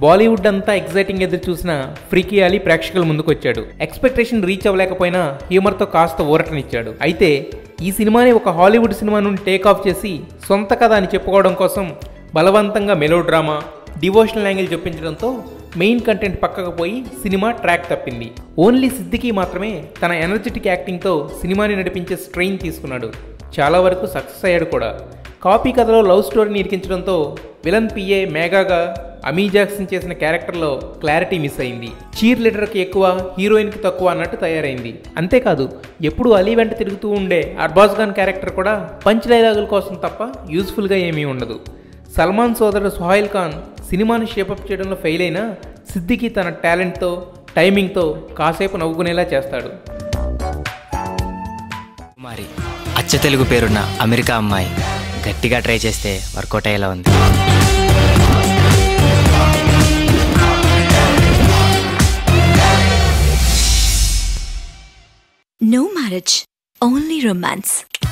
బాలీవుడ్ అంతా ఎగ్జైటింగ్ ఎదురు చూసిన ఫ్రీకీ అలీ ప్రేక్షకుల ముందుకొచ్చాడు. ఎక్స్పెక్టేషన్ రీచ్ అవ్వలేకపోయినా హ్యూమర్తో కాస్త ఊరటనిచ్చాడు. అయితే ఈ సినిమాని ఒక హాలీవుడ్ సినిమా నుండి టేక్ ఆఫ్ చేసి సొంత కథ అని చెప్పుకోవడం కోసం బలవంతంగా మెలో డ్రామా, డివోషనల్ యాంగిల్ చూపించడంతో మెయిన్ కంటెంట్ పక్కకు పోయి సినిమా ట్రాక్ తప్పింది. ఓన్లీ సిద్దికీ మాత్రమే తన ఎనర్జెటిక్ యాక్టింగ్తో సినిమాని నడిపించే స్ట్రెయిన్ తీసుకున్నాడు. చాలా వరకు సక్సెస్ అయ్యాడు కూడా. కాపీ కథలో లవ్ స్టోరీని ఇరికించడంతో విలన్ పిఏ మేఘాగా అమీ జాక్సన్ చేసిన క్యారెక్టర్లో క్లారిటీ మిస్ అయింది. చీర్ లీడర్కి ఎక్కువ, హీరోయిన్కి తక్కువ అన్నట్టు తయారైంది. అంతేకాదు ఎప్పుడు అలీ వెంట తిరుగుతూ ఉండే అర్బాజ్ ఖాన్ క్యారెక్టర్ కూడా పంచ్ డైలాగుల కోసం తప్ప యూజ్ఫుల్గా ఏమీ ఉండదు. సల్మాన్ సోదరుడు సుహైల్ ఖాన్ సినిమాని షేపప్ చేయడంలో ఫెయిల్ అయినా సిద్దికీ తన టాలెంట్తో, టైమింగ్తో కాసేపు నవ్వుకునేలా చేస్తాడు. మరి అచ్చ తెలుగు పేరున్న అమెరికా అమ్మాయి గట్టిగా ట్రై చేస్తే వర్కౌట్ అయ్యేలా ఉంది. No marriage, only romance.